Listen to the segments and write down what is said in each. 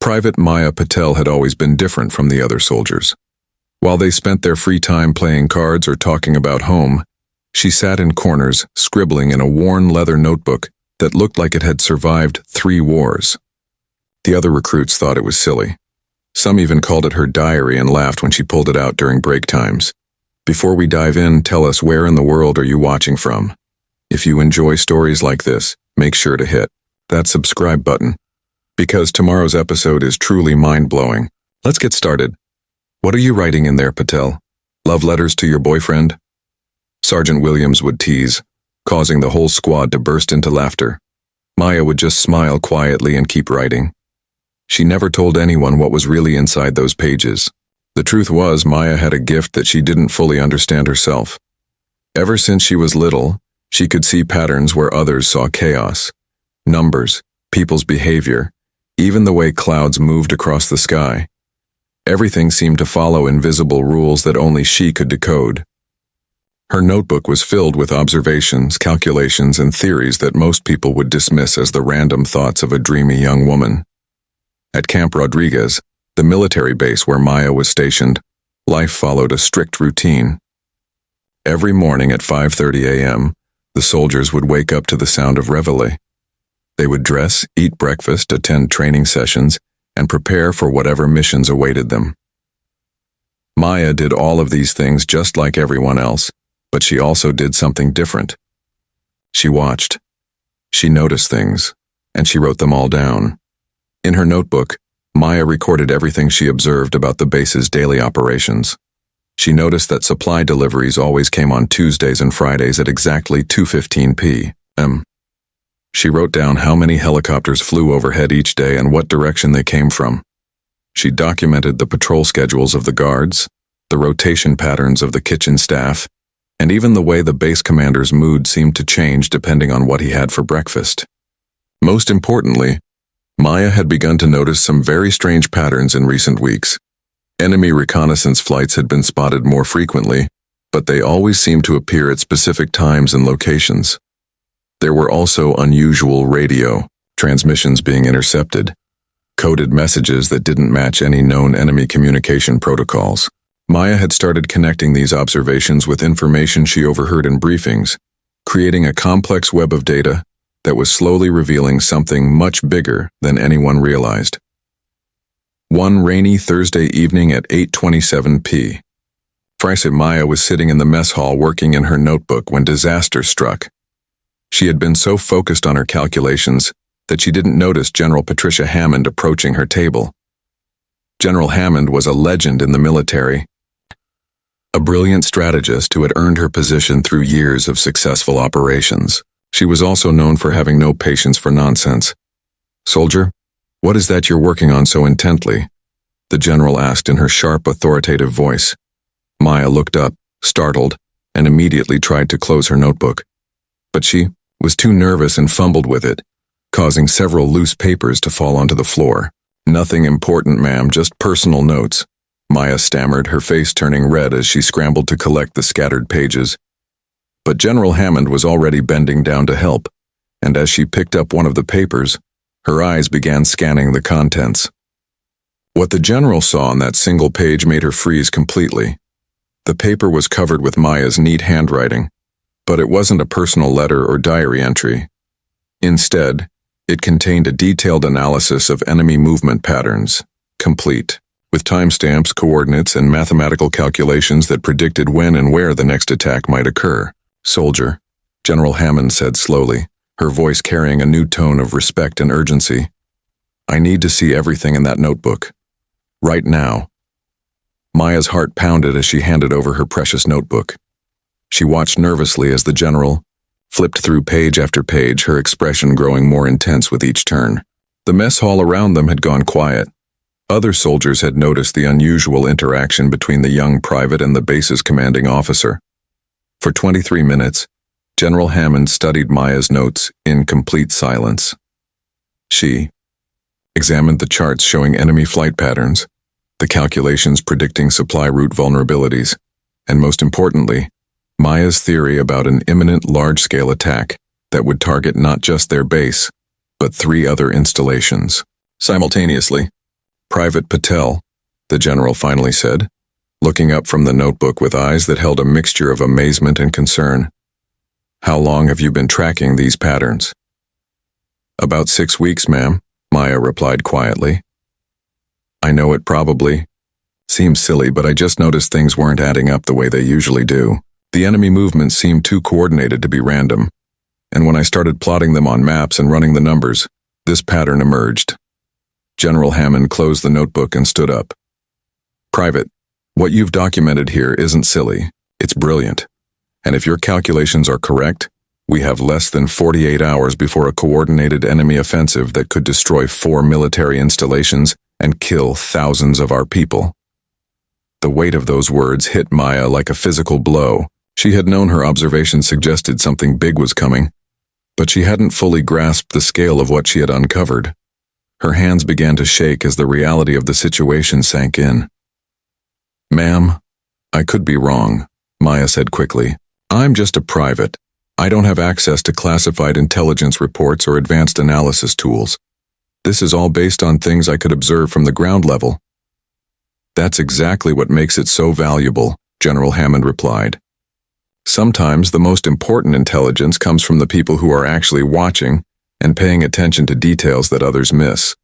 Private Maya Patel had always been different from the other soldiers. While they spent their free time playing cards or talking about home, she sat in corners, scribbling in a worn leather notebook that looked like it had survived 3 wars. The other recruits thought it was silly. Some even called it her diary and laughed when she pulled it out during break times. Before we dive in, tell us, where in the world are you watching from? If you enjoy stories like this, make sure to hit that subscribe button, because tomorrow's episode is truly mind-blowing. Let's get started. What are you writing in there, Patel? Love letters to your boyfriend? Sergeant Williams would tease, causing the whole squad to burst into laughter. Maya would just smile quietly and keep writing. She never told anyone what was really inside those pages. The truth was, Maya had a gift that she didn't fully understand herself. Ever since she was little, she could see patterns where others saw chaos. Numbers, people's behavior, even the way clouds moved across the sky. Everything seemed to follow invisible rules that only she could decode. Her notebook was filled with observations, calculations, and theories that most people would dismiss as the random thoughts of a dreamy young woman. At Camp Rodriguez, the military base where Maya was stationed, life followed a strict routine. Every morning at 5:30 a.m., the soldiers would wake up to the sound of reveille. They would dress, eat breakfast, attend training sessions, and prepare for whatever missions awaited them. Maya did all of these things just like everyone else, but she also did something different. She watched. She noticed things, and she wrote them all down. In her notebook, Maya recorded everything she observed about the base's daily operations. She noticed that supply deliveries always came on Tuesdays and Fridays at exactly 2:15 p.m. She wrote down how many helicopters flew overhead each day and what direction they came from. She documented the patrol schedules of the guards, the rotation patterns of the kitchen staff, and even the way the base commander's mood seemed to change depending on what he had for breakfast. Most importantly, Maya had begun to notice some very strange patterns in recent weeks. Enemy reconnaissance flights had been spotted more frequently, but they always seemed to appear at specific times and locations. There were also unusual radio transmissions being intercepted, coded messages that didn't match any known enemy communication protocols. Maya had started connecting these observations with information she overheard in briefings, creating a complex web of data that was slowly revealing something much bigger than anyone realized. One rainy Thursday evening at 8:27 p.m., Maya was sitting in the mess hall working in her notebook when disaster struck. She had been so focused on her calculations that she didn't notice General Patricia Hammond approaching her table. General Hammond was a legend in the military, a brilliant strategist who had earned her position through years of successful operations. She was also known for having no patience for nonsense. "Soldier, what is that you're working on so intently?" the general asked in her sharp, authoritative voice. Maya looked up, startled, and immediately tried to close her notebook. But she was too nervous and fumbled with it, causing several loose papers to fall onto the floor. "Nothing important, ma'am, just personal notes," Maya stammered, her face turning red as she scrambled to collect the scattered pages. But General Hammond was already bending down to help, and as she picked up one of the papers, her eyes began scanning the contents. What the general saw on that single page made her freeze completely. The paper was covered with Maya's neat handwriting, but it wasn't a personal letter or diary entry. Instead, it contained a detailed analysis of enemy movement patterns, complete, with timestamps, coordinates, and mathematical calculations that predicted when and where the next attack might occur. "Soldier," General Hammond said slowly, her voice carrying a new tone of respect and urgency, "I need to see everything in that notebook. Right now." Maya's heart pounded as she handed over her precious notebook. She watched nervously as the general flipped through page after page, her expression growing more intense with each turn. The mess hall around them had gone quiet. Other soldiers had noticed the unusual interaction between the young private and the base's commanding officer. For 23 minutes, General Hammond studied Maya's notes in complete silence. She examined the charts showing enemy flight patterns, the calculations predicting supply route vulnerabilities, and most importantly, Maya's theory about an imminent large-scale attack that would target not just their base, but 3 other installations. Simultaneously, Private Patel, the general finally said, looking up from the notebook with eyes that held a mixture of amazement and concern. How long have you been tracking these patterns? About 6 weeks, ma'am, Maya replied quietly. I know it probably seems silly, but I just noticed things weren't adding up the way they usually do. The enemy movements seemed too coordinated to be random, and when I started plotting them on maps and running the numbers, this pattern emerged. General Hammond closed the notebook and stood up. Private, what you've documented here isn't silly, it's brilliant. And if your calculations are correct, we have less than 48 hours before a coordinated enemy offensive that could destroy 4 military installations and kill thousands of our people. The weight of those words hit Maya like a physical blow. She had known her observations suggested something big was coming, but she hadn't fully grasped the scale of what she had uncovered. Her hands began to shake as the reality of the situation sank in. Ma'am, I could be wrong, Maya said quickly. I'm just a private. I don't have access to classified intelligence reports or advanced analysis tools. This is all based on things I could observe from the ground level. That's exactly what makes it so valuable, General Hammond replied. Sometimes the most important intelligence comes from the people who are actually watching and paying attention to details that others miss.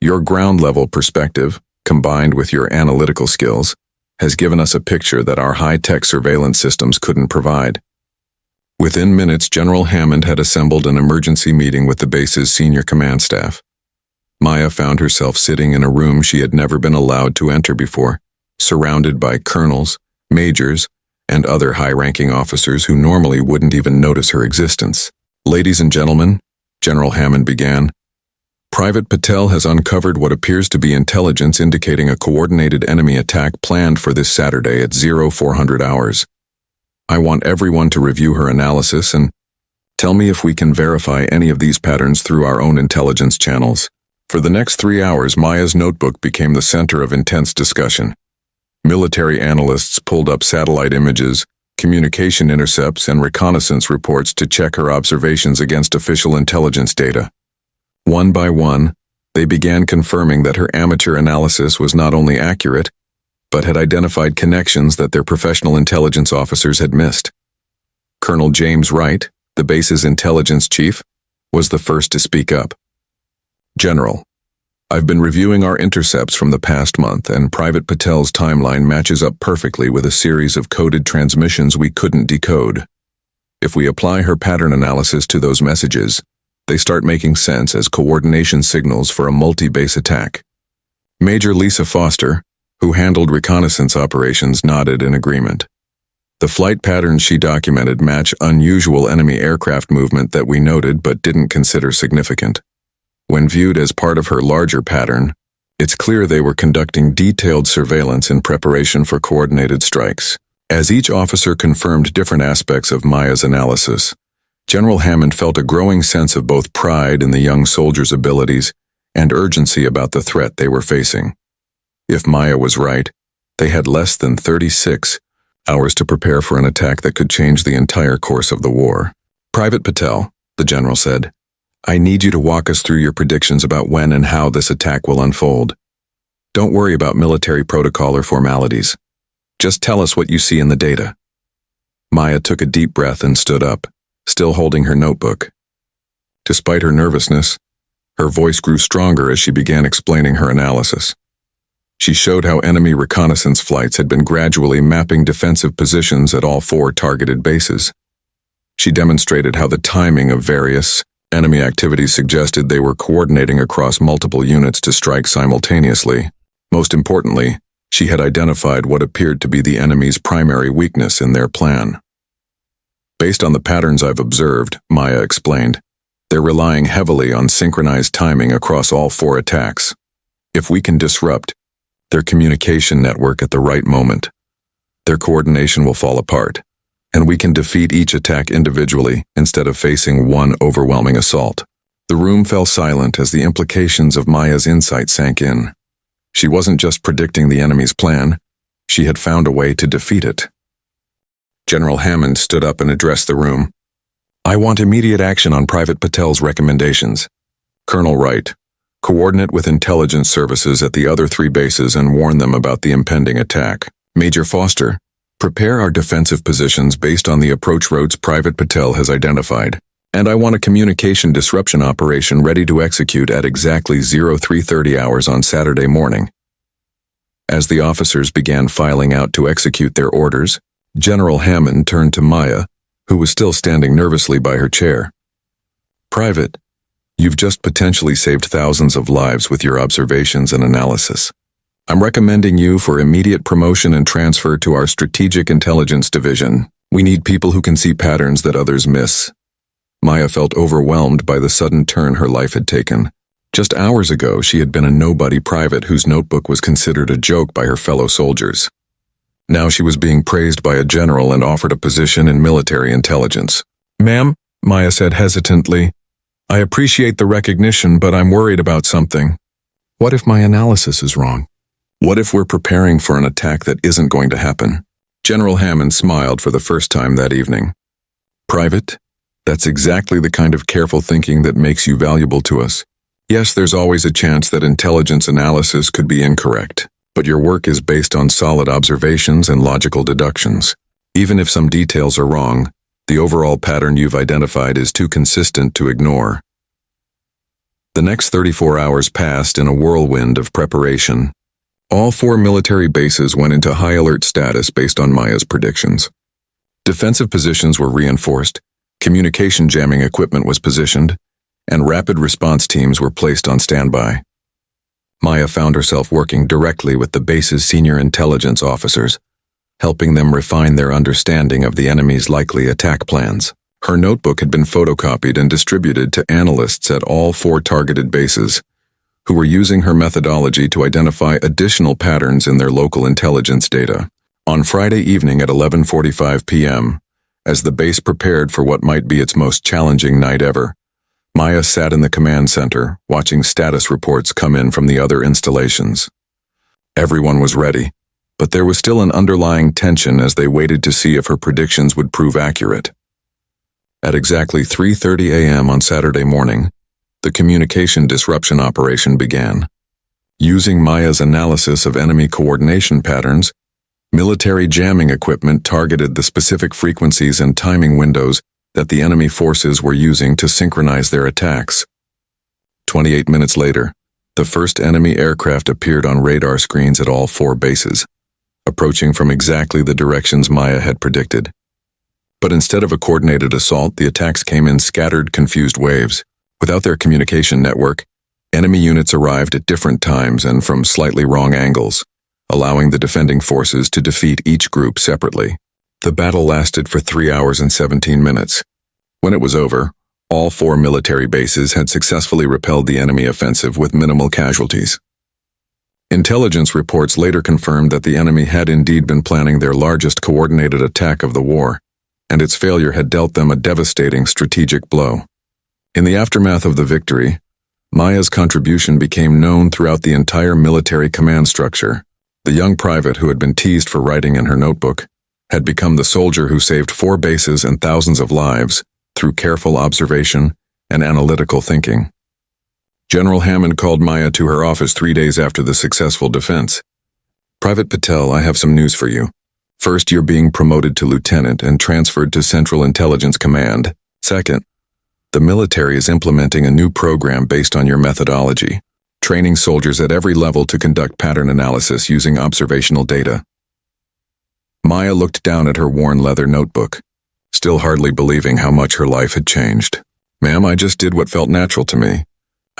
Your ground-level perspective, combined with your analytical skills, has given us a picture that our high-tech surveillance systems couldn't provide. Within minutes, General Hammond had assembled an emergency meeting with the base's senior command staff. Maya found herself sitting in a room she had never been allowed to enter before, surrounded by colonels, majors, and other high-ranking officers who normally wouldn't even notice her existence. Ladies and gentlemen, General Hammond began, Private Patel has uncovered what appears to be intelligence indicating a coordinated enemy attack planned for this Saturday at 0400 hours. I want everyone to review her analysis and tell me if we can verify any of these patterns through our own intelligence channels. For the next 3 hours, Maya's notebook became the center of intense discussion. Military analysts pulled up satellite images, communication intercepts, and reconnaissance reports to check her observations against official intelligence data. One by one, they began confirming that her amateur analysis was not only accurate, but had identified connections that their professional intelligence officers had missed. Colonel James Wright, the base's intelligence chief, was the first to speak up. General, I've been reviewing our intercepts from the past month, and Private Patel's timeline matches up perfectly with a series of coded transmissions we couldn't decode. If we apply her pattern analysis to those messages, they start making sense as coordination signals for a multi-base attack. Major Lisa Foster, who handled reconnaissance operations, nodded in agreement. The flight patterns she documented match unusual enemy aircraft movement that we noted but didn't consider significant. When viewed as part of her larger pattern, it's clear they were conducting detailed surveillance in preparation for coordinated strikes. As each officer confirmed different aspects of Maya's analysis, General Hammond felt a growing sense of both pride in the young soldier's abilities and urgency about the threat they were facing. If Maya was right, they had less than 36 hours to prepare for an attack that could change the entire course of the war. Private Patel, the general said, I need you to walk us through your predictions about when and how this attack will unfold. Don't worry about military protocol or formalities. Just tell us what you see in the data. Maya took a deep breath and stood up, still holding her notebook. Despite her nervousness, her voice grew stronger as she began explaining her analysis. She showed how enemy reconnaissance flights had been gradually mapping defensive positions at all 4 targeted bases. She demonstrated how the timing of various enemy activities suggested they were coordinating across multiple units to strike simultaneously. Most importantly, she had identified what appeared to be the enemy's primary weakness in their plan. Based on the patterns I've observed, Maya explained, they're relying heavily on synchronized timing across all 4 attacks. If we can disrupt their communication network at the right moment, their coordination will fall apart, and we can defeat each attack individually instead of facing one overwhelming assault. The room fell silent as the implications of Maya's insight sank in. She wasn't just predicting the enemy's plan, she had found a way to defeat it. General Hammond stood up and addressed the room. I want immediate action on Private Patel's recommendations. Colonel Wright, Coordinate with intelligence services at the other 3 bases and warn them about the impending attack. Major Foster, prepare our defensive positions based on the approach roads Private Patel has identified. And I want a communication disruption operation ready to execute at exactly 0330 hours on Saturday morning. As the officers began filing out to execute their orders, General Hammond turned to Maya, who was still standing nervously by her chair. Private, you've just potentially saved thousands of lives with your observations and analysis. I'm recommending you for immediate promotion and transfer to our Strategic Intelligence Division. We need people who can see patterns that others miss. Maya felt overwhelmed by the sudden turn her life had taken. Just hours ago, she had been a nobody private whose notebook was considered a joke by her fellow soldiers. Now she was being praised by a general and offered a position in military intelligence. Ma'am, Maya said hesitantly, I appreciate the recognition, but I'm worried about something. What if my analysis is wrong? What if we're preparing for an attack that isn't going to happen? General Hammond smiled for the first time that evening. Private, that's exactly the kind of careful thinking that makes you valuable to us. Yes, there's always a chance that intelligence analysis could be incorrect, but your work is based on solid observations and logical deductions. Even if some details are wrong, the overall pattern you've identified is too consistent to ignore. The next 34 hours passed in a whirlwind of preparation. All 4 military bases went into high alert status based on Maya's predictions. Defensive positions were reinforced, communication jamming equipment was positioned, and rapid response teams were placed on standby. Maya found herself working directly with the base's senior intelligence officers, helping them refine their understanding of the enemy's likely attack plans. Her notebook had been photocopied and distributed to analysts at all 4 targeted bases, who were using her methodology to identify additional patterns in their local intelligence data. On Friday evening at 11:45 p.m., as the base prepared for what might be its most challenging night ever, Maya sat in the command center, watching status reports come in from the other installations. Everyone was ready, but there was still an underlying tension as they waited to see if her predictions would prove accurate. At exactly 3:30 a.m. on Saturday morning, the communication disruption operation began. Using Maya's analysis of enemy coordination patterns, military jamming equipment targeted the specific frequencies and timing windows that the enemy forces were using to synchronize their attacks. 28 minutes later, the first enemy aircraft appeared on radar screens at all 4 bases, approaching from exactly the directions Maya had predicted. But instead of a coordinated assault, the attacks came in scattered, confused waves. Without their communication network, enemy units arrived at different times and from slightly wrong angles, allowing the defending forces to defeat each group separately. The battle lasted for 3 hours and 17 minutes. When it was over, all 4 military bases had successfully repelled the enemy offensive with minimal casualties. Intelligence reports later confirmed that the enemy had indeed been planning their largest coordinated attack of the war, and its failure had dealt them a devastating strategic blow. In the aftermath of the victory, Maya's contribution became known throughout the entire military command structure. The young private who had been teased for writing in her notebook had become the soldier who saved 4 bases and thousands of lives through careful observation and analytical thinking. General Hammond called Maya to her office 3 days after the successful defense. Private Patel, I have some news for you. First, you're being promoted to lieutenant and transferred to Central Intelligence Command. Second, the military is implementing a new program based on your methodology, training soldiers at every level to conduct pattern analysis using observational data. Maya looked down at her worn leather notebook, still hardly believing how much her life had changed. Ma'am, I just did what felt natural to me.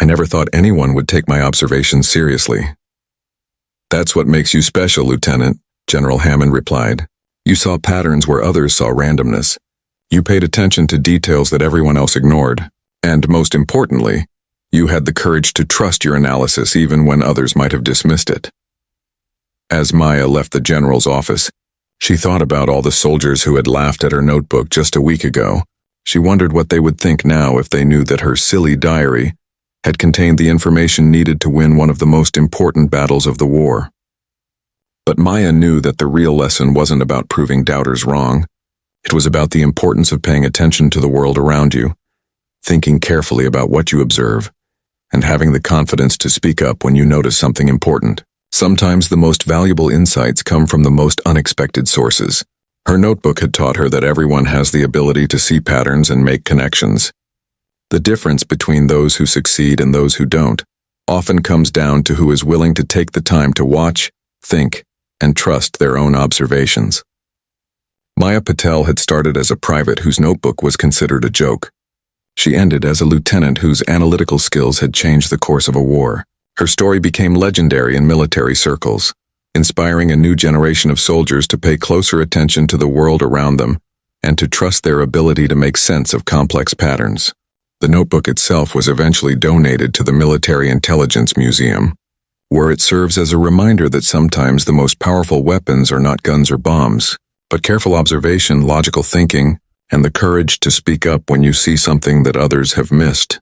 I never thought anyone would take my observations seriously. That's what makes you special, Lieutenant, General Hammond replied. You saw patterns where others saw randomness. You paid attention to details that everyone else ignored. And most importantly, you had the courage to trust your analysis even when others might have dismissed it. As Maya left the general's office, she thought about all the soldiers who had laughed at her notebook just a week ago. She wondered what they would think now if they knew that her silly diary had contained the information needed to win one of the most important battles of the war. But Maya knew that the real lesson wasn't about proving doubters wrong. It was about the importance of paying attention to the world around you, thinking carefully about what you observe, and having the confidence to speak up when you notice something important. Sometimes the most valuable insights come from the most unexpected sources. Her notebook had taught her that everyone has the ability to see patterns and make connections. The difference between those who succeed and those who don't often comes down to who is willing to take the time to watch, think, and trust their own observations. Maya Patel had started as a private whose notebook was considered a joke. She ended as a lieutenant whose analytical skills had changed the course of a war. Her story became legendary in military circles, inspiring a new generation of soldiers to pay closer attention to the world around them and to trust their ability to make sense of complex patterns. The notebook itself was eventually donated to the Military Intelligence Museum, where it serves as a reminder that sometimes the most powerful weapons are not guns or bombs, but careful observation, logical thinking, and the courage to speak up when you see something that others have missed.